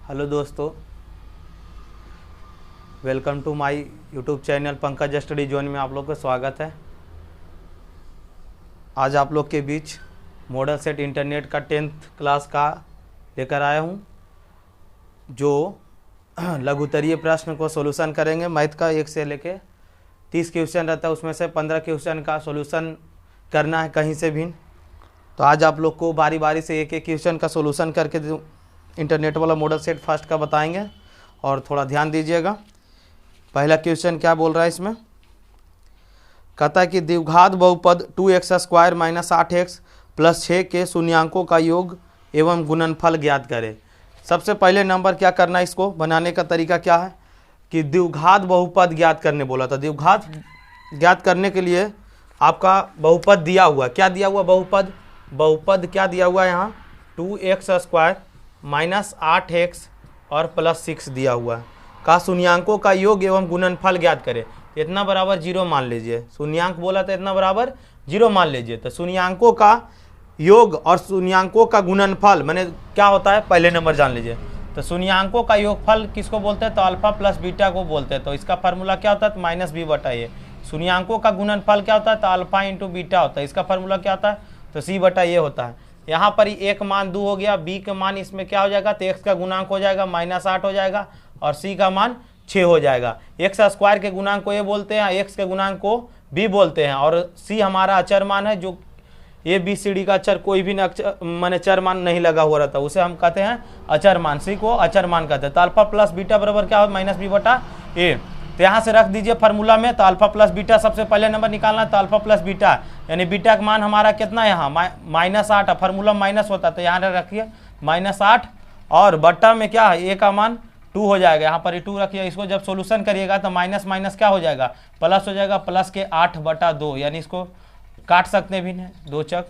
Hello दोस्तों, welcome to my YouTube channel Pankaj study zone में आप लोग का स्वागत है। आज आप लोग के बीच मॉडल सेट इंटरनेट का 10th क्लास का लेकर आया हूं, जो लघुत्तरीय प्रश्न को सॉल्यूशन करेंगे। मैथ का 1 से लेके 30 क्वेश्चन रहता है, उसमें से 15 क्वेश्चन का सॉल्यूशन करना है कहीं से भी। तो आज आप लोग को बारी बारी से एक एक क्वेश्चन का सॉल्यूशन करके इंटरनेट वाला मॉडल सेट फर्स्ट का बताएंगे और थोड़ा ध्यान दीजिएगा। पहला क्वेश्चन क्या बोल रहा है इसमें, कहता है कि द्विघात बहुपद 2x² - 8x + 6 के शून्यांकों का योग एवं गुणनफल ज्ञात करें। सबसे पहले नंबर क्या करना है, इसको बनाने का तरीका क्या है कि द्विघात बहुपद ज्ञात करने बोला था। द्विघात ज्ञात करने के लिए आपका बहुपद दिया हुआ, क्या दिया हुआ, बहुपद क्या दिया हुआ है यहाँ, 2x² - 8x और +6 दिया हुआ है का शून्यांकों का योग एवं गुणनफल ज्ञात करें। इतना बराबर 0 मान लीजिए, शून्यांक बोला तो इतना बराबर 0 मान लीजिए। तो शून्यांकों का योग और शून्यांकों का गुणनफल माने क्या होता है, पहले नंबर जान लीजिए। तो शून्यांकों का योगफल किसको बोलते हैं, तो अल्फा प्लस बीटा को बोलते हैं। तो इसका फार्मूला क्या होता है, तो -b/a। शून्यांकों का गुणनफल क्या होता है, तो अल्फा × बीटा होता है। इसका फार्मूला क्या होता है, तो c/a होता है। यहाँ पर ही एक मान 2 हो गया, b का मान इसमें क्या हो जाएगा, तो x का गुणांक हो जाएगा -8 हो जाएगा और c का मान 6 हो जाएगा। x² के गुणांक को a बोलते हैं, x के गुणांक को b बोलते हैं और c हमारा अचर मान है, जो a b c d का अचर कोई भी माने चर मान नहीं लगा हुआ रहता, उसे हम कहते हैं अचर मान, c को अचर मान कहते हैं। तो अल्फा प्लस बीटा बराबर क्या हो, -b/a। तो यहाँ से रख दीजिए फार्मूला में, तो अल्फा प्लस बीटा सबसे पहले नंबर निकालना है, तो अल्फा प्लस बीटा यानी बीटा का मान हमारा कितना है यहाँ -8, फार्मूला माइनस होता है तो यहाँ रखिए -8 और बट्टा में क्या है, a का मान 2 हो जाएगा, यहाँ पर 2 रखिए। इसको जब सोल्यूशन करिएगा तो माइनस माइनस क्या हो जाएगा, प्लस हो जाएगा, प्लस के 8/2 यानी इसको काट सकते भी नहीं, 2 ×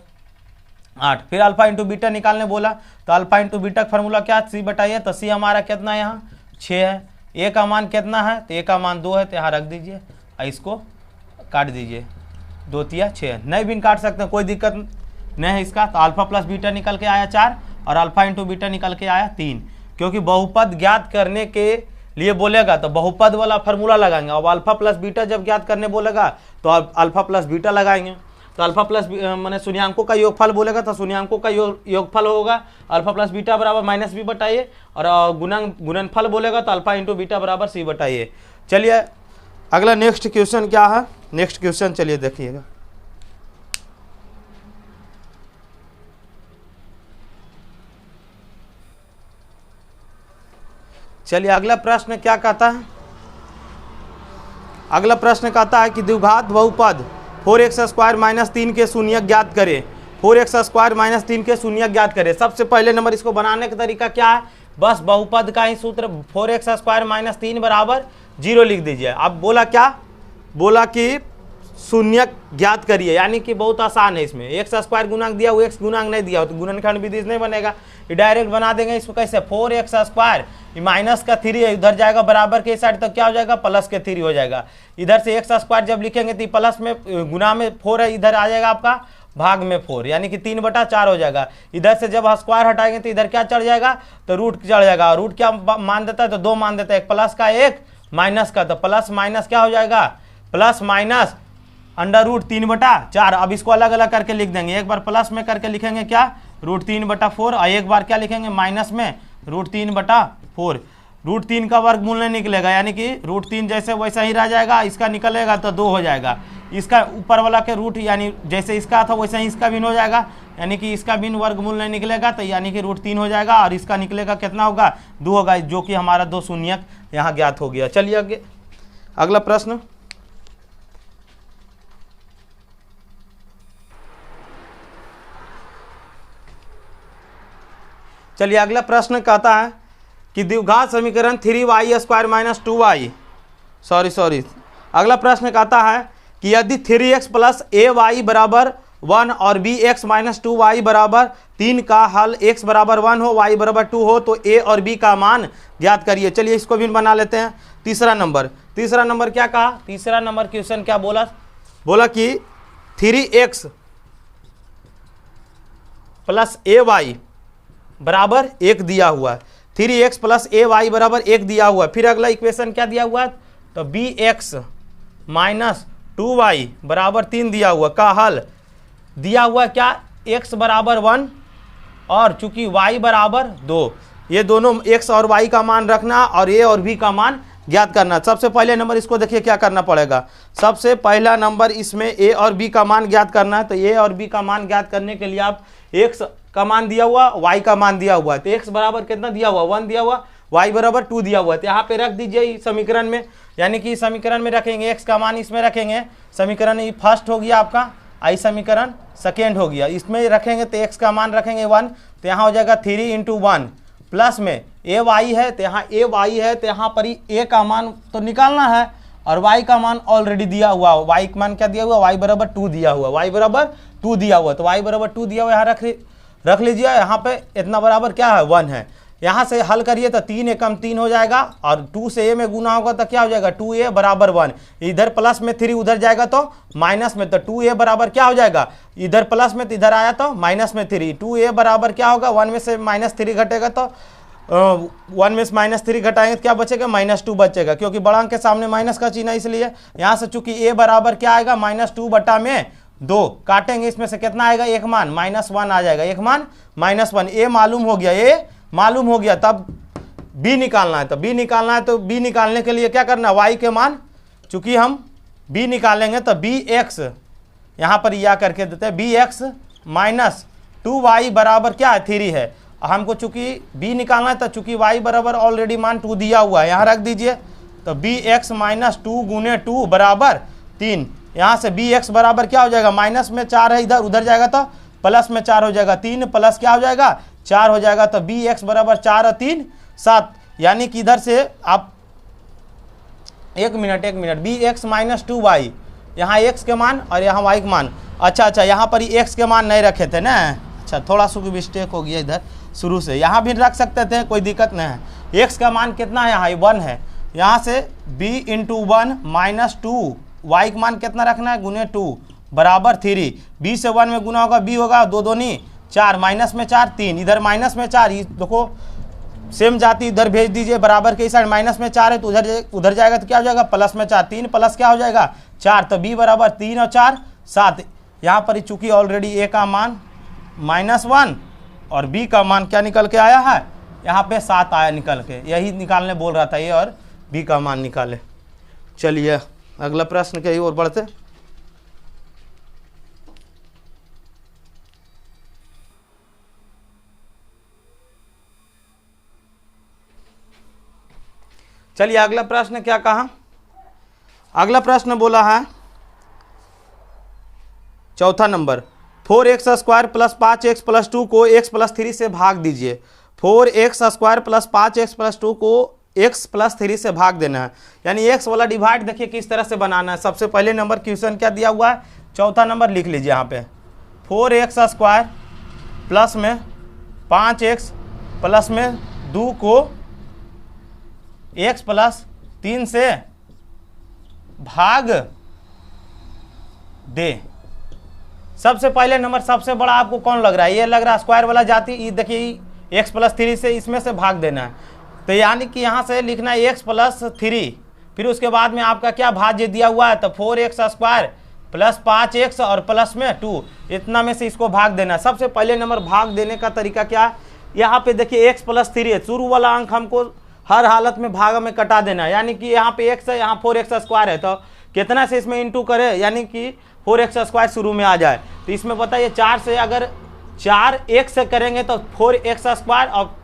8। फिर अल्फा × बीटा निकालने बोला, तो अल्फा × बीटा का फार्मूला क्या है, c/a। तो c हमारा कितना है यहाँ 6 है, a का मान कितना है, तो a का मान 2 है, तो यहाँ रख दीजिए और इसको काट दीजिए, 2 × 6 नहीं भी काट सकते हैं, कोई दिक्कत नहीं है इसका। तो अल्फा प्लस बीटा निकल के आया 4 और अल्फा × बीटा निकल के आया 3। क्योंकि बहुपद ज्ञात करने के लिए बोलेगा तो बहुपद वाला फार्मूला लगाएंगे, और अल्फा प्लस बीटा जब ज्ञात करने बोलेगा तो अल्फा प्लस बीटा लगाएंगे। तो अल्फा प्लस माने शून्यांकों का योगफल बोलेगा तो शून्यांकों का योगफल होगा अल्फा प्लस बीटा बराबर -b/a और गुणनफल बोलेगा तो अल्फा × बीटा बराबर c/a। चलिए अगला नेक्स्ट क्वेश्चन क्या है, नेक्स्ट क्वेश्चन चलिए देखिएगा। चलिए अगला प्रश्न क्या कहता है, अगला प्रश्न कहता है कि द्विघात बहुपद 4x² - 3 के शून्यक ज्ञात करें। 4x² - 3 के शून्यक ज्ञात करें। सबसे पहले नंबर इसको बनाने का तरीका क्या है, बस बहुपद का ही सूत्र 4x² - 3 बराबर 0 लिख दीजिए। अब बोला क्या, बोला कि शून्यक ज्ञात करिए, यानी कि बहुत आसान है। इसमें x² गुणांक दिया हुआ, x गुणांक नहीं दिया हो तो गुणनखंड विधि से नहीं बनेगा, ये डायरेक्ट बना देंगे। इसको कैसे, 4x², माइनस का 3 है, इधर जाएगा बराबर के साइड तो क्या हो जाएगा, प्लस के 3 हो जाएगा। इधर से x² जब लिखेंगे तो प्लस में गुना में 4 है, इधर आ जाएगा आपका भाग में 4 यानी कि 3/4 हो जाएगा। इधर से जब स्क्वायर हटाएंगे तो इधर क्या चढ़ जाएगा, तो रूट चढ़ जाएगा। रूट क्या मान देता है, तो 2 मान देता है, एक प्लस का एक माइनस का, तो प्लस माइनस क्या हो जाएगा, प्लस माइनस √3/4। अब इसको अलग अलग करके लिख देंगे, एक बार प्लस में करके लिखेंगे क्या, √3/4 और एक बार क्या लिखेंगे माइनस में √3/4। √3 का वर्गमूल नहीं निकलेगा, यानी कि √3 जैसे वैसा ही रह जाएगा, इसका निकलेगा तो 2 हो जाएगा। इसका ऊपर वाला के रूट यानी जैसे इसका था वैसा ही इसका भी हो जाएगा, यानी कि इसका भी वर्गमूल नहीं निकलेगा तो यानी कि √3 हो जाएगा और इसका निकलेगा कितना होगा, 2 होगा, जो कि हमारा 2 शून्यक यहाँ ज्ञात हो गया। चलिए आगे अगला प्रश्न, चलिए अगला प्रश्न कहता है कि द्विघात समीकरण 3y² - 2y, सॉरी अगला प्रश्न कहता है कि यदि 3x + ay बराबर 1 और bx - 2y बराबर 3 का हल x बराबर 1 हो, y बराबर 2 हो तो a और b का मान ज्ञात करिए। चलिए इसको भी बना लेते हैं। तीसरा नंबर क्या कहा, तीसरा नंबर क्वेश्चन क्या बोला, बोला कि 3x + ay बराबर 1 दिया हुआ है। 3x प्लस ए वाई बराबर 1 दिया हुआ है। फिर अगला इक्वेशन क्या दिया हुआ है, तो bx माइनस 2y बराबर 3 दिया हुआ का हल दिया हुआ है क्या, x बराबर 1 और चूंकि y बराबर 2, ये दोनों x और y का मान रखना और a और b का मान ज्ञात करना। सबसे पहले नंबर इसको देखिए क्या करना पड़ेगा, सबसे पहला नंबर इसमें a और b का मान ज्ञात करना है। तो a और b का मान ज्ञात करने के लिए आप x का मान दिया हुआ, y का मान दिया हुआ है, तो x बराबर कितना दिया हुआ, 1 दिया हुआ, y बराबर 2 दिया हुआ है। तो यहाँ पे रख दीजिए इस समीकरण में, यानी कि समीकरण में रखेंगे x का मान, इसमें रखेंगे, समीकरण फर्स्ट हो गया आपका, आई समीकरण सेकेंड हो गया, इसमें रखेंगे तो x का मान रखेंगे 1, तो यहाँ हो जाएगा 3 × 1 प्लस में ए वाई है, तो यहाँ ए वाई है, तो यहाँ पर ही ए का मान तो निकालना है और y का मान ऑलरेडी दिया हुआ, y का मान क्या दिया हुआ, y बराबर 2 दिया हुआ, y बराबर 2 दिया हुआ, तो y बराबर 2 दिया हुआ यहाँ रख लीजिए। यहाँ पे इतना बराबर क्या है, 1 है। यहाँ से हल करिए तो 3 एकम 3 हो जाएगा और 2 से a में गुना होगा तो क्या हो जाएगा, 2a बराबर 1, इधर प्लस में 3 उधर जाएगा तो माइनस में, तो 2a बराबर क्या हो जाएगा, इधर प्लस में तो इधर आया तो माइनस में 3, 2a बराबर क्या होगा, 1 में से -3 घटेगा तो 1 में से -3 घटाएंगे तो क्या बचेगा, -2 बचेगा, क्योंकि बड़ा अंक के सामने माइनस का चिन्ह है, इसलिए यहाँ से चूंकि a बराबर क्या आएगा, -2 बटा में 2 काटेंगे, इसमें से कितना आएगा, एक मान -1 आ जाएगा, एक मान -1, a मालूम हो गया, a मालूम हो गया, तब b निकालना है। तो b निकालना है, तो b निकालने के लिए क्या करना है, y के मान, चूंकि हम b निकालेंगे तो bx यहाँ पर या करके देते हैं, bx माइनस 2y बराबर क्या है, 3 है। हमको चूंकि b निकालना है तो चूंकि y बराबर ऑलरेडी मान 2 दिया हुआ है, यहाँ रख दीजिए, तो bx माइनस 2 × 2 बराबर 3, यहाँ से bx बराबर क्या हो जाएगा, माइनस में 4 है, इधर उधर जाएगा तो प्लस में 4 हो जाएगा, 3 प्लस क्या हो जाएगा, 4 हो जाएगा, तो bx बराबर 4 और 3 7, यानी कि इधर से आप एक मिनट bx माइनस 2y, यहाँ x के मान और यहाँ y के मान, अच्छा यहाँ पर x के मान नहीं रखे थे ना, अच्छा थोड़ा सा मिस्टेक हो गया इधर शुरू से, यहाँ भी रख सकते थे, कोई दिक्कत नहीं है। x का मान कितना है, यहाँ 1 है, यहाँ से b × 1 माइनस 2, y का मान कितना रखना है, गुने 2 बराबर 3, b से 1 में गुना होगा, b होगा 2 दूनी 4, माइनस में 4 3, इधर माइनस में 4, देखो सेम जाती इधर भेज दीजिए, बराबर के साइड माइनस में 4 है तो उधर जाएगा तो क्या हो जाएगा, प्लस में 4, 3 प्लस क्या हो जाएगा 4, तो b बराबर 3 और 4 7। यहाँ पर चूंकि ऑलरेडी a का मान -1 और b का मान क्या निकल के आया है, यहाँ पे 7 आया निकल के, यही निकालने बोल रहा था, a और b का मान निकाले। चलिए अगला प्रश्न के ओर बढ़ते। चलिए अगला प्रश्न क्या कहा, अगला प्रश्न बोला है चौथा number, 4x² plus 5x plus 2 को x प्लस 3 से भाग दीजिए। 4x² प्लस 5x प्लस 2 को x प्लस 3 से भाग देना है, यानी x वाला डिवाइड देखिए किस तरह से बनाना है। सबसे पहले नंबर क्वेश्चन क्या दिया हुआ है, चौथा नंबर लिख लीजिए यहाँ पे, 4x² प्लस में 5x प्लस में 2 को x प्लस 3 से भाग दे। सबसे पहले नंबर सबसे बड़ा आपको कौन लग रहा है, ये लग रहा है स्क्वायर वाला जाति, ये देखिए x प्लस 3 से इसमें से भाग देना है, तो यानी कि यहाँ से लिखना है x प्लस 3, फिर उसके बाद में आपका क्या भाज्य दिया हुआ है, तो 4x² प्लस 5x और प्लस में 2, इतना में से इसको भाग देना है। सबसे पहले नंबर भाग देने का तरीका क्या है, यहाँ पे देखिए x प्लस 3 है, शुरू वाला अंक हमको हर हालत में भाग में कटा देना है, यानी कि यहाँ पे x है, यहाँ 4x² है, तो कितना से इसमें इंटू करे, यानी कि 4x² शुरू में आ जाए। तो इसमें बताइए 4 से अगर 4 1 से करेंगे तो 4x² और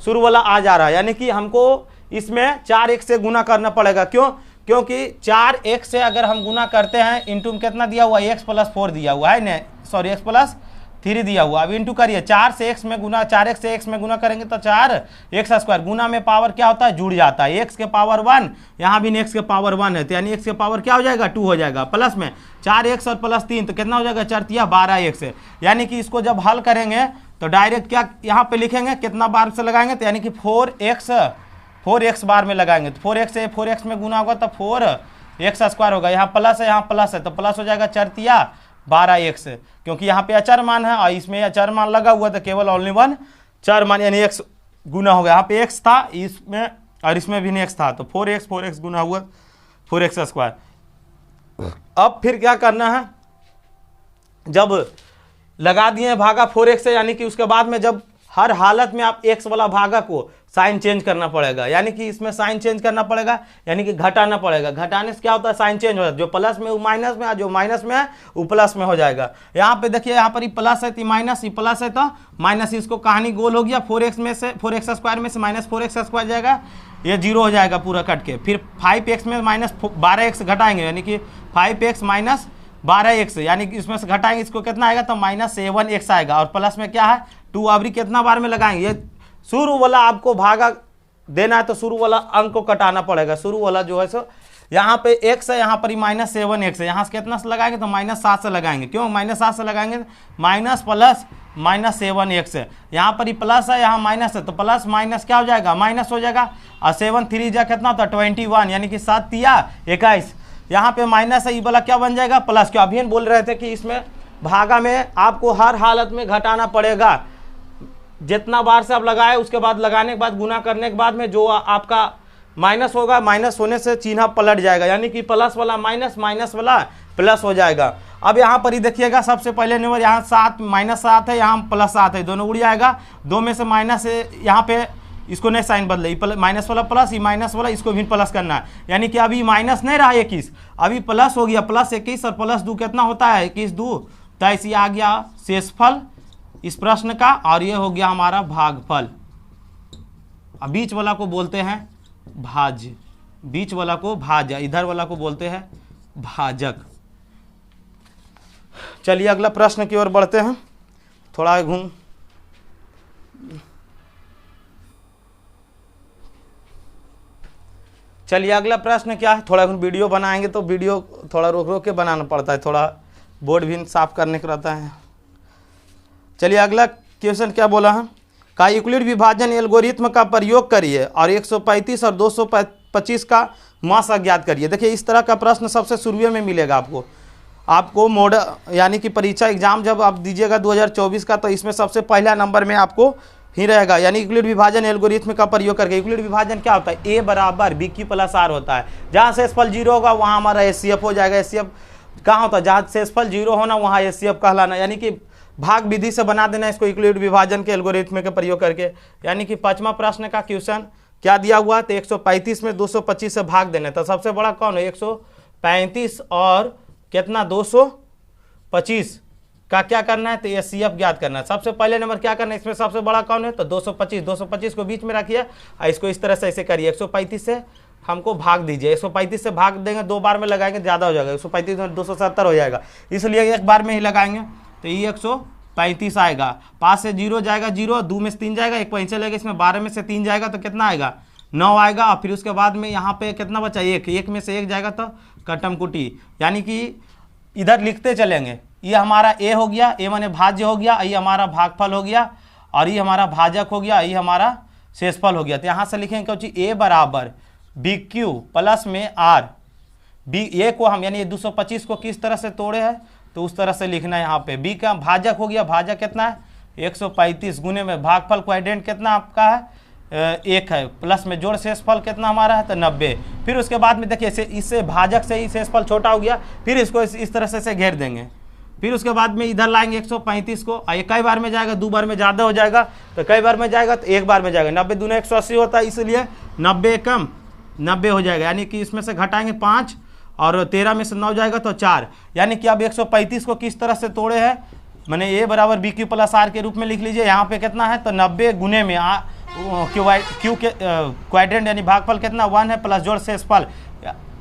शुरू वाला आ जा रहा है, यानी कि हमको इसमें 4 1 से गुना करना पड़ेगा। क्यों, क्योंकि 4 1 से अगर हम गुना करते हैं, इंटू में कितना दिया हुआ है, x प्लस 4 दिया हुआ है ना, सॉरी x प्लस 3 दिया हुआ। अब इंटू करिए, 4 से x में गुना, 4x से x में गुना करेंगे तो 4x², गुना में पावर क्या होता है, जुड़ जाता है, x के पावर 1, यहाँ भी x के पावर 1 है, तो यानी x के पावर क्या हो जाएगा, 2 हो जाएगा, प्लस में 4x और प्लस 3 तो कितना हो जाएगा, 4 × 12x है। यानी कि इसको जब हल करेंगे तो डायरेक्ट क्या यहाँ पे लिखेंगे, कितना बार से लगाएंगे, तो यानी कि 4x बार में लगाएंगे, तो 4x से 4x में गुना होगा तो 4x² होगा, यहाँ प्लस है, यहाँ प्लस है, तो प्लस हो जाएगा 4 × 12x, क्योंकि यहाँ पे अचर मान है और इसमें अचर मान लगा हुआ, तो केवल ओनली 1 चर मान, यानी x गुना हो गया, यहाँ पे x था इसमें और इसमें भी x था, तो 4x गुना हुआ 4x²। अब फिर क्या करना है, जब लगा दिए भागा 4x से, यानी कि उसके बाद में जब हर हालत में आप x वाला भागा को साइन चेंज करना पड़ेगा, यानी कि इसमें साइन चेंज करना पड़ेगा, यानी कि घटाना पड़ेगा। घटाने से क्या होता है, साइन चेंज हो जाता है, जो प्लस में वो माइनस में, जो माइनस में है वो प्लस में हो जाएगा। यहाँ पे देखिए, यहाँ पर ये प्लस है तो माइनस, ये प्लस है तो माइनस, इसको कहानी गोल हो गया। 4x में से 4x² में से माइनस 4x² जाएगा, ये 0 हो जाएगा पूरा कट के। फिर 5x में माइनस 12x घटाएंगे, यानी कि 5x माइनस 12x, यानी कि इसमें से घटाएंगे, इसको कितना आएगा तो -7x आएगा। और प्लस में क्या है 2, अभी कितना बार में लगाएंगे, ये शुरू वाला आपको भागा देना है तो शुरू वाला अंक को कटाना पड़ेगा। शुरू वाला जो है सो यहाँ पे x है, यहाँ पर -7x है, यहाँ से कितना से लगाएंगे तो -7 से लगाएंगे। क्यों -7 से लगाएंगे, माइनस प्लस -7x है, यहाँ पर ही प्लस है, यहाँ माइनस है, तो प्लस माइनस क्या हो जाएगा, माइनस हो जाएगा। और 7 3 जा कितना होता है 21, यानी कि 7 तिया 21। यहाँ पे माइनस है, ये वाला क्या बन जाएगा प्लस। क्यों, अभी हम बोल रहे थे कि इसमें भागा में आपको हर हालत में घटाना पड़ेगा। जितना बार से आप लगाए उसके बाद लगाने के बाद गुना करने के बाद में जो आपका माइनस होगा, माइनस होने से चिन्ह पलट जाएगा, यानी कि प्लस वाला माइनस, माइनस वाला प्लस हो जाएगा। अब यहाँ पर ही देखिएगा, सबसे पहले नंबर यहाँ 7 -7 है, यहाँ +7 है, दोनों उड़ जाएगा। 2 में से माइनस है, यहाँ पे इसको नहीं साइन बदले, माइनस वाला प्लस, ये माइनस वाला इसको भी प्लस करना है, यानी कि अभी माइनस नहीं रहा 21, अभी प्लस हो गया, +21 और +2 कितना होता है 21 2, 23। ये आ गया शेषफल इस प्रश्न का, और ये हो गया हमारा भागफल। अब बीच वाला को बोलते हैं भाज्य, बीच वाला को भाज्य, इधर वाला को बोलते हैं भाजक। चलिए अगला प्रश्न की ओर बढ़ते हैं, थोड़ा घूम। चलिए अगला प्रश्न क्या है, थोड़ा वीडियो बनाएंगे तो वीडियो थोड़ा रोक रोक के बनाना पड़ता है, थोड़ा बोर्ड भी साफ करने का रहता है। चलिए अगला क्वेश्चन क्या बोला है, का यूक्लिड विभाजन एल्गोरिथम का प्रयोग करिए और 135 और 225 का मास अज्ञात करिए। देखिए इस तरह का प्रश्न सबसे शुरू में मिलेगा आपको मॉडल, यानी कि परीक्षा एग्जाम जब आप दीजिएगा 2024 का, तो इसमें सबसे पहला नंबर में आपको ही रहेगा, यानी यूक्लिड विभाजन एल्गोरिथम का प्रयोग करके। यूक्लिड विभाजन क्या होता है, A बराबर BQ + R होता है। जहाँ शेषफल 0 होगा वहाँ हमारा HCF हो जाएगा। HCF कहाँ होता है, जहाँ शेषफल 0 होना वहाँ HCF कहलाना, यानी कि भाग विधि से बना देना इसको यूक्लिड विभाजन के एल्गोरिथम के प्रयोग करके। यानी कि 5वां प्रश्न का क्वेश्चन क्या दिया हुआ, तो 135 में 225 से भाग देना, तो सबसे बड़ा कौन है 135 और कितना 225 का क्या करना है, तो HCF ज्ञात करना है। सबसे पहले नंबर क्या करना है, इसमें सबसे बड़ा कौन है तो 225 को बीच में रखिए और इसको इस तरह से ऐसे करिए, 135 से हमको भाग दीजिए। 135 से भाग देंगे, 2 बार में लगाएंगे ज़्यादा हो जाएगा, 135 में 270 हो जाएगा, इसलिए एक बार में ही लगाएंगे, तो ये 135 आएगा। 5 से 0 जाएगा 0, 2 में से 3 जाएगा, 1 वहीं चलेगा, इसमें 12 में से 3 जाएगा तो कितना आएगा 9 आएगा। और फिर उसके बाद में यहाँ पे कितना बचा 1 में से 1 जाएगा तो कटम कुटी, यानी कि इधर लिखते चलेंगे। ये हमारा A हो गया, A माने भाज्य हो गया, ये हमारा भागफल हो गया, और ये हमारा भाजक हो गया, ये हमारा शेषफल हो गया। तो यहाँ से लिखेंगे क्योंकि A बराबर BQ प्लस में R, A को हम यानी 225 को किस तरह से तोड़े हैं तो उस तरह से लिखना है। यहाँ पे B का भाजक हो गया, भाजक कितना है 135 गुने में भागफल क्वाड्रेंट कितना आपका है 1 है, प्लस में जोड़ शेषफल कितना हमारा है तो 90। फिर उसके बाद में देखिए इससे भाजक से ही शेषफल छोटा हो गया, फिर इसको इस तरह से घेर देंगे। फिर उसके बाद में इधर लाएंगे 135 को, कई बार में जाएगा, 2 बार में ज़्यादा हो जाएगा, तो कई बार में जाएगा तो 1 बार में जाएगा। 90 दूना 180 होता है, इसलिए 90 कम 90 हो जाएगा, यानी कि इसमें से घटाएंगे 5 और 13 में से 9 जाएगा तो 4, यानी कि अब 135 को किस तरह से तोड़े हैं, मैंने A बराबर BQ + R के रूप में लिख लीजिए। यहाँ पे कितना है तो 90 गुने में क्यू के क्वाड्रेंट यानी भागफल कितना 1 है, प्लस जोड़ शेषफल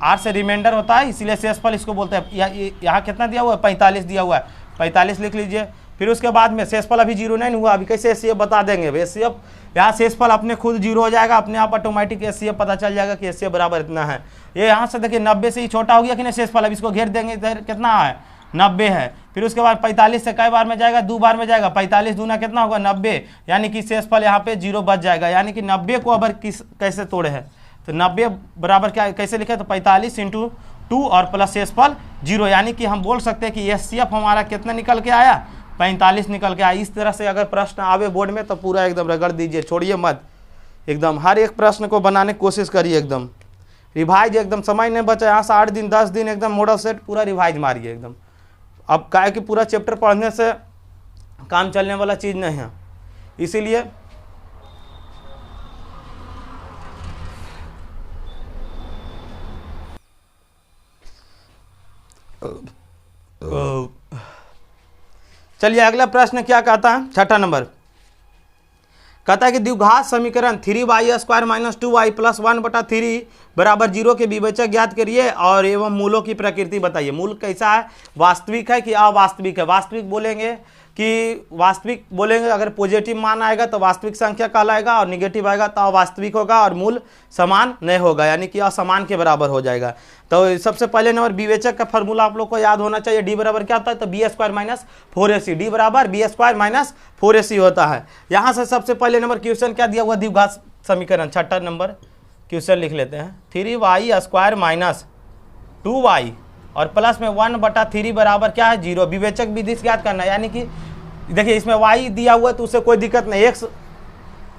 R से रिमाइंडर होता है, इसीलिए शेषफल इसको बोलते हैं। यहाँ कितना दिया हुआ है 45 दिया हुआ है, 45 लिख लीजिए। फिर उसके बाद में शेषफल अभी 0 नहीं हुआ, अभी कैसे HCF बता देंगे, HCF यहाँ शेषफल अपने खुद 0 हो जाएगा, अपने आप ऑटोमेटिक HCF पता चल जाएगा कि HCF बराबर इतना है। ये यहाँ से देखिए 90 से ही छोटा हो गया कि नहीं शेषफल, अब इसको घेर देंगे, इधर कितना है 90 है। फिर उसके बाद 45 से कई बार में जाएगा 2 बार में जाएगा, 45 दूना कितना होगा 90, यानी कि शेषफल यहाँ पे 0 बच जाएगा। यानी कि 90 को अगर कैसे तोड़े हैं तो 90 बराबर क्या कैसे लिखे तो 45 × 2 और प्लस शेषफल 0, यानी कि हम बोल सकते हैं कि HCF हमारा कितना निकल के आया 45 निकल के आया। इस तरह से अगर प्रश्न आवे बोर्ड में तो पूरा एकदम रगड़ दीजिए, छोड़िए मत। एकदम हर एक प्रश्न को बनाने की कोशिश करिए, एकदम रिवाइज, एकदम समय नहीं बचा, यहाँ से 8 दिन 10 दिन एकदम मॉडल सेट पूरा रिवाइज मारिए एकदम। अब क्या है कि पूरा चैप्टर पढ़ने से काम चलने वाला चीज़ नहीं है, इसीलिए चलिए अगला प्रश्न क्या कहता है, छठा नंबर कहता है कि द्विघात समीकरण 3y² माइनस 2y प्लस 1/3 बराबर 0 के विवेचक ज्ञात करिए और एवं मूलों की प्रकृति बताइए। मूल कैसा है, वास्तविक है कि अवास्तविक है। वास्तविक बोलेंगे कि वास्तविक बोलेंगे अगर पॉजिटिव मान आएगा तो वास्तविक संख्या कहलाएगा और निगेटिव आएगा तो अवास्तविक होगा और मूल समान नहीं होगा, यानी कि असमान के बराबर हो जाएगा। तो सबसे पहले नंबर विवेचक का फॉर्मूला आप लोग को याद होना चाहिए। डी बराबर क्या होता है, तो b² माइनस 4ac, डी बराबर b² माइनस 4ac होता है। यहाँ से सबसे पहले नंबर क्वेश्चन क्या दिया हुआ, द्विघात समीकरण, छठा नंबर क्वेश्चन लिख लेते हैं। 3y² माइनस 2y और प्लस में 1/3 बराबर क्या है 0। विवेचक विधि से याद करना है, यानी कि देखिए इसमें y दिया हुआ है तो उससे कोई दिक्कत नहीं,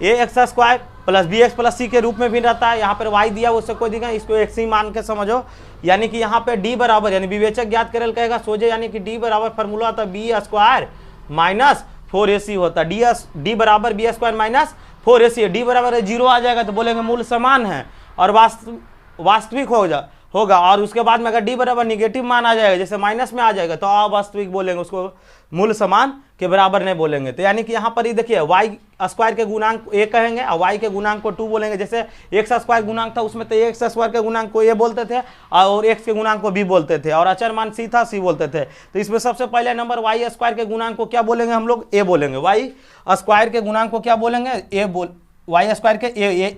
ax² plus bx plus c के रूप में भी रहता है। यहाँ पर y दिया हुआ उससे कोई दिक्कत नहीं, इसको x ही मान के समझो। यानी कि यहाँ पे d बराबर यानी विवेचक ज्ञात करेल कहेगा सोझे, यानी कि d बराबर फार्मूला होता है b² माइनस 4ac होता है। d बराबर b² माइनस 4ac, d बराबर 0 आ जाएगा तो बोलेंगे मूल समान है और वास्तविक होगा। और उसके बाद में अगर d बराबर निगेटिव मान आ जाएगा, जैसे माइनस में आ जाएगा, तो अवास्तविक बोलेंगे, उसको मूल समान के बराबर नहीं बोलेंगे। तो यानी कि यहाँ पर ही देखिए y² के गुणांक a कहेंगे और y के गुणांक को 2 बोलेंगे। जैसे x² गुणांक था उसमें तो x² के गुणांक को a बोलते थे और x के गुणांक को b बोलते थे, और अचर मान c था c बोलते थे। तो इसमें सबसे पहले नंबर y² के गुणांक को क्या बोलेंगे हम लोग, a बोलेंगे। y² के गुणांक को क्या बोलेंगे, y² के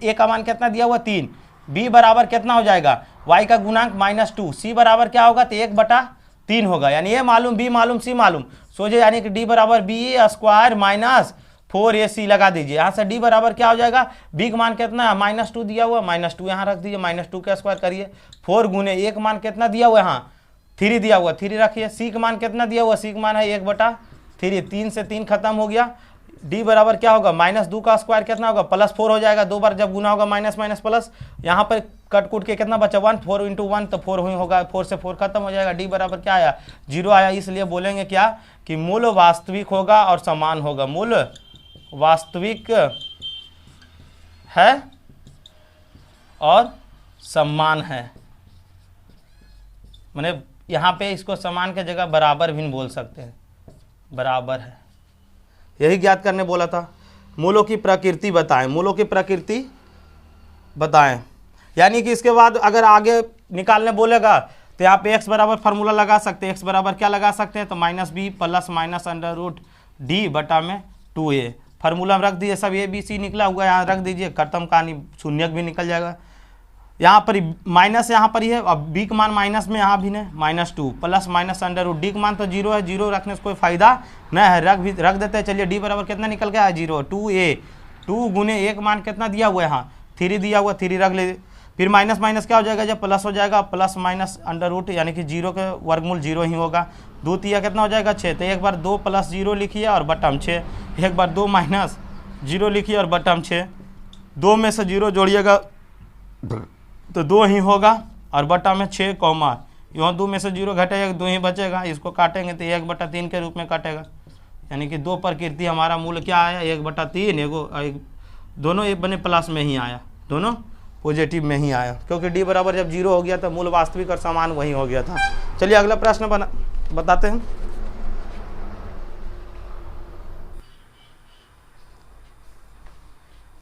a का मान कितना दिया हुआ 3, b बराबर कितना हो जाएगा y का गुणांक -2, c बराबर क्या होगा तो 1/3 होगा। यानी a मालूम b मालूम c मालूम सोचे, यानी कि d बराबर b² माइनस 4ac लगा दीजिए। यहाँ से d बराबर क्या हो जाएगा, b का मान कितना है -2 दिया हुआ, -2 यहाँ रख दीजिए, -2 का स्क्वायर करिए। 4 गुने 1 मान कितना दिया हुआ, यहाँ 3 दिया हुआ, 3 रखिए। c का मान कितना दिया हुआ, c का मान है 1/3, 3 से 3 खत्म हो गया। d बराबर क्या होगा, -2 का स्क्वायर कितना होगा, +4 हो जाएगा। 2 बार जब गुना होगा माइनस माइनस प्लस, यहाँ पर कट कुट के कितना बचा 1, 4 × 1 तो 4 ही होगा, 4 से 4 खत्म हो जाएगा। d बराबर क्या आया 0 आया, इसलिए बोलेंगे क्या कि मूल वास्तविक होगा और समान होगा। मूल वास्तविक है और समान है, माने यहाँ पे इसको समान के जगह बराबर भी बोल सकते हैं, बराबर है, यही ज्ञात करने बोला था। मूलों की प्रकृति बताएं, मूलों की प्रकृति बताएं, यानी कि इसके बाद अगर आगे निकालने बोलेगा तो यहाँ पे x बराबर फार्मूला लगा सकते हैं। x बराबर क्या लगा सकते हैं, तो -b plus minus √d/2a formula में रख दीजिए। सब a b c निकला हुआ यहाँ रख दीजिए, खत्म कहानी, शून्यक भी निकल जाएगा। यहाँ पर माइनस यहाँ पर ही है, अब b का मान माइनस में यहाँ भी नहीं, -2 प्लस माइनस √d का मान तो 0 है, 0 रखने से कोई फायदा नहीं है, रख देते हैं। चलिए d बराबर कितना निकल गया है 0, 2a, 2 गुने 1 मान कितना दिया हुआ है, यहाँ 3 दिया हुआ, 3 रख ले। फिर माइनस माइनस क्या हो जाएगा, जब प्लस हो जाएगा प्लस माइनस √, यानी कि 0 के वर्गमूल 0 ही होगा। 2 तिया कितना हो जाएगा 6, तो एक बार 2 + 0 लिखिए और बटम 6, एक बार 2 - 0 लिखिए और बटम 6। 2 में से 0 जोड़िएगा तो 2 ही होगा और बटा में 6 कॉमा, यहाँ 2 में से 0 घटेगा 2 ही बचेगा, इसको काटेंगे तो 1/3 के रूप में काटेगा। यानी कि 2 प्रकृति हमारा मूल क्या आया 1/3, दोनों एक बने प्लस में ही आया, दोनों पॉजिटिव में ही आया, क्योंकि d बराबर जब 0 हो गया तो मूल वास्तविक और समान वही हो गया था। चलिए अगला प्रश्न बताते हैं।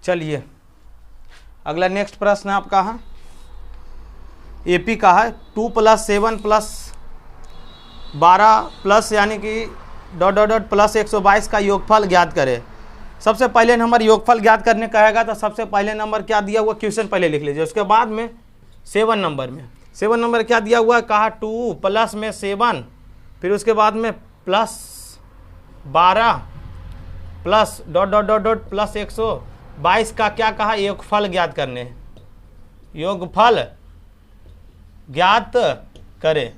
चलिए अगला नेक्स्ट प्रश्न आपका है एपी का है, 2 + 7 + 12 प्लस यानी कि ... प्लस 122 का योगफल ज्ञात करें। सबसे पहले नंबर योगफल ज्ञात करने कहेगा तो सबसे पहले नंबर क्या दिया हुआ क्वेश्चन पहले लिख लीजिए। उसके बाद में 7 नंबर क्या दिया हुआ है, कहा 2 प्लस में 7, फिर उसके बाद में +12 प्लस ... प्लस 122 का क्या कहा योगफल ज्ञात करने, योगफल ज्ञात करें।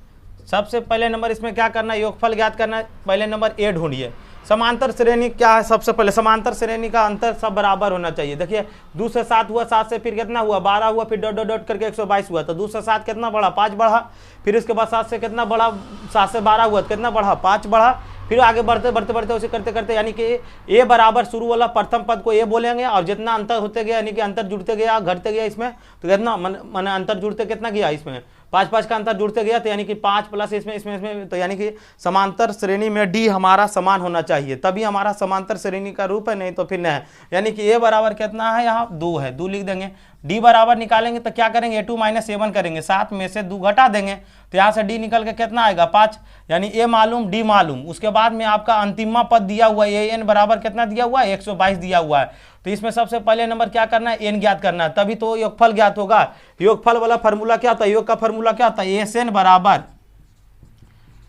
सबसे पहले नंबर इसमें क्या करना है, योगफल ज्ञात करना है। पहले नंबर a ढूंढिए, समांतर श्रेणी क्या है? सबसे पहले समांतर श्रेणी का अंतर सब बराबर होना चाहिए। देखिए 2 से 7 हुआ, 7 से फिर कितना हुआ 12 हुआ, फिर डॉट डॉट डॉट करके 122 हुआ, तो 2 से 7 कितना बढ़ा 5 बढ़ा, फिर उसके बाद 7 से कितना बढ़ा 7 से 12 हुआ तो कितना बढ़ा 5 बढ़ा, फिर आगे बढ़ते बढ़ते बढ़ते उसे करते करते यानी कि ए बराबर शुरू वाला प्रथम पद को ए बोलेंगे और जितना अंतर होते गया यानी कि अंतर जुड़ते गया घटते गया इसमें तो कितना माने अंतर जुड़ते कितना गया इसमें 5 का अंतर जुड़ते गया तो यानी कि 5 प्लस इसमें तो यानी कि समांतर श्रेणी में डी हमारा समान होना चाहिए, तभी हमारा समांतर श्रेणी का रूप है, नहीं तो फिर नहीं है। यानी कि ए बराबर कितना है यहाँ 2 है, 2 लिख देंगे। डी बराबर निकालेंगे तो क्या करेंगे a2 माइनस a1 करेंगे, 7 में से 2 घटा देंगे तो यहाँ से डी निकल के कितना आएगा 5, यानी ए मालूम डी मालूम। उसके बाद में आपका अंतिमा पद दिया हुआ है एन बराबर कितना दिया हुआ है 122 दिया हुआ है, तो इसमें सबसे पहले नंबर क्या करना है एन ज्ञात करना है, तभी तो योगफल ज्ञात होगा। योगफल वाला फार्मूला क्या होता है, योग का फार्मूला क्या होता है एस एन बराबर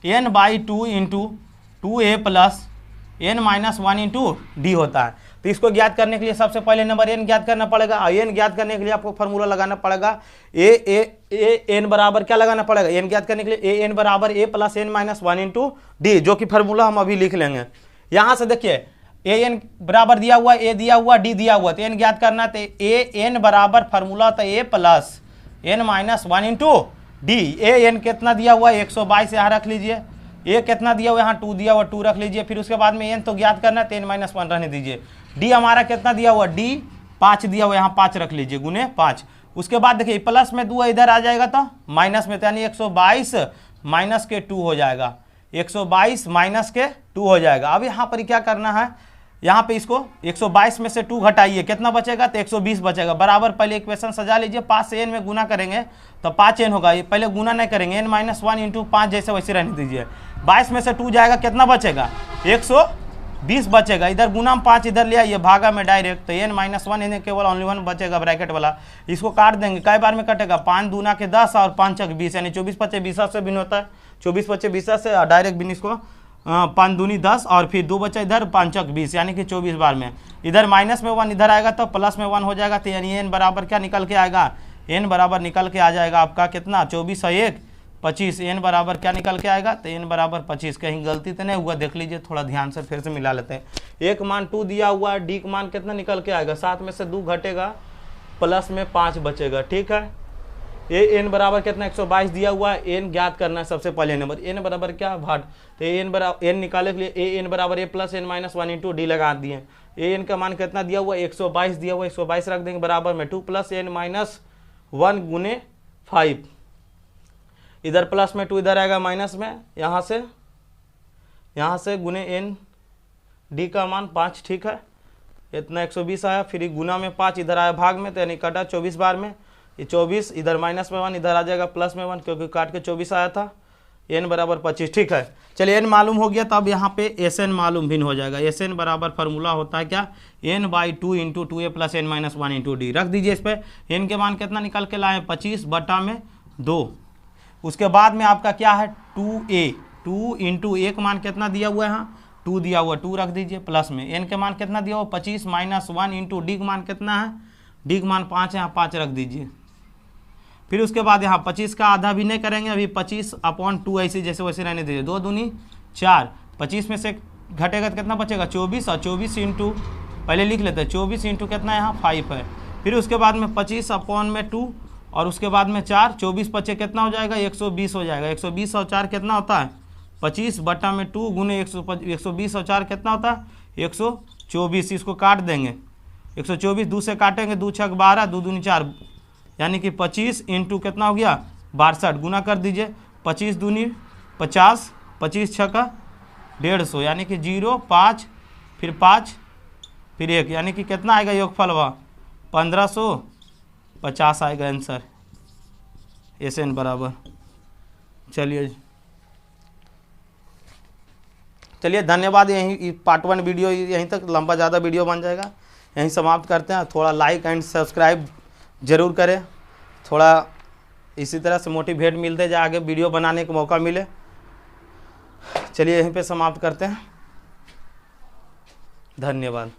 n/2 into 2a plus n-1 into D होता है। तो इसको ज्ञात करने के लिए सबसे पहले नंबर एन ज्ञात करना पड़ेगा, एन ज्ञात करने के लिए आपको फार्मूला लगाना पड़ेगा ए एन बराबर क्या लगाना पड़ेगा, एन ज्ञात करने के लिए ए एन बराबर ए प्लस n-1 इंटू डी, जो कि फार्मूला हम अभी लिख लेंगे। यहाँ से देखिए ए एन बराबर दिया हुआ, ए दिया हुआ, डी दिया हुआ, तो एन ज्ञात करना तो ए एन बराबर फार्मूला होता है ए plus n-1 into D. A N कितना दिया हुआ 122 यहाँ रख लीजिए, ए कितना दिया हुआ यहाँ 2 दिया हुआ 2 रख लीजिए, फिर उसके बाद में एन तो ज्ञात करना है 10-1 रहने दीजिए। डी हमारा कितना दिया हुआ डी 5 दिया हुआ यहाँ 5 रख लीजिए गुने 5। उसके बाद देखिए प्लस में 2 इधर आ जाएगा तो माइनस में, तो यानी 122 माइनस के 2 हो जाएगा, 122 माइनस के 2 हो जाएगा। अब यहाँ पर क्या करना है, यहाँ पे इसको 122 में से 2 घटाइए कितना बचेगा तो 120 बचेगा, बराबर पहले इक्वेशन सजा लीजिए, 5 से n में गुना करेंगे तो 5n होगा, ये पहले गुना नहीं करेंगे n-1 इंटू 5 जैसे वैसे रहने दीजिए। 22 में से 2 जाएगा कितना बचेगा 120 बचेगा, इधर गुना में 5 इधर ले आइए भागा में डायरेक्ट, तो n-1 इन्हें केवल ओनली 1 बचेगा ब्रैकेट वाला, इसको काट देंगे। कई बार में कटेगा 5 दूना के 10 और 5 चक 20 यानी 24 पचे 20 से भिन्न होता है, 24 पचे 20 से डायरेक्ट बिन इसको 5 दूनी 10 और फिर 2 बचा इधर 5 चक 20 यानी कि 24 बार में, इधर माइनस में 1 इधर आएगा तो प्लस में 1 हो जाएगा, तो यानी एन बराबर क्या निकल के आएगा, एन बराबर निकल के आ जाएगा आपका कितना 24 और 1 25, एन बराबर क्या निकल के आएगा तो एन बराबर 25। कहीं गलती तो नहीं हुआ देख लीजिए, थोड़ा ध्यान से फिर से मिला लेते हैं। एक मान 2 दिया हुआ है, डी का मान कितना निकल के आएगा 7 में से 2 घटेगा प्लस में 5 बचेगा, ठीक है। ए एन बराबर कितना 122 दिया हुआ है, एन ज्ञात करना है सबसे पहले नंबर, एन बराबर क्या भाट, तो एन बराबर एन निकालने के लिए ए एन बराबर ए प्लस n-1 इंटू डी लगा दिए। ए एन का मान कितना दिया हुआ 122 दिया हुआ, 122 रख देंगे बराबर में 2 प्लस n-1 गुने 5, इधर प्लस में 2 इधर आएगा माइनस में, यहाँ से गुने एन डी का मान 5, ठीक है, इतना 120 आया, फिर गुना में 5 इधर आया भाग में, तो यानी कटा 24 बार में, ये 24 इधर माइनस में 1 इधर आ जाएगा प्लस में 1 क्योंकि काट के 24 आया था, एन बराबर 25, ठीक है। चलिए एन मालूम हो गया, तो अब यहाँ पे एस एन मालूम भिन्न हो जाएगा। एस एन बराबर फार्मूला होता है क्या n/2 into 2a plus n-1 into D, रख दीजिए इस पर। एन के मान कितना निकल के लाए 25 बटा में 2। उसके बाद में आपका क्या है 2a, 2 इंटू ए का मान कितना दिया हुआ है यहाँ 2 दिया हुआ 2 रख दीजिए प्लस में, एन के मान कितना दिया हुआ 25 -1 इंटू डी का मान कितना है, डी का मान 5 है, यहाँ 5 रख दीजिए। फिर उसके बाद यहाँ 25 का आधा भी नहीं करेंगे, अभी 25/2 ऐसे जैसे वैसे रहने दीजिए, 2 दूनी 4, 25 में से घटेगा तो कितना बचेगा 24, और 24 इंटू पहले लिख लेते हैं 24 इंटू कितना यहाँ 5 है, फिर उसके बाद में 25/2 और उसके बाद में 4, 24 बचे कितना हो जाएगा 120 हो जाएगा, 120 और 4 कितना होता है 25 बटा में 2 गुने 120 और 4 कितना होता है 124, इसको काट देंगे 124 2 से काटेंगे 2 छक 12 2 दूनी 4 यानी कि 25 इंटू कितना हो गया 62, गुना कर दीजिए 25 दूनी 50, 25 छका 150 यानी कि 0 5 फिर 5 फिर 1 यानी कि कितना आएगा योगफल वह 1550 आएगा आंसर एस एन बराबर। चलिए धन्यवाद। यहीं पार्ट 1 वीडियो यहीं तक, लंबा ज़्यादा वीडियो बन जाएगा, यहीं समाप्त करते हैं। थोड़ा लाइक एंड सब्सक्राइब ज़रूर करें, थोड़ा इसी तरह से मोटिवेट मिलते जाए, आगे वीडियो बनाने का मौका मिले। चलिए यहीं पे समाप्त करते हैं, धन्यवाद।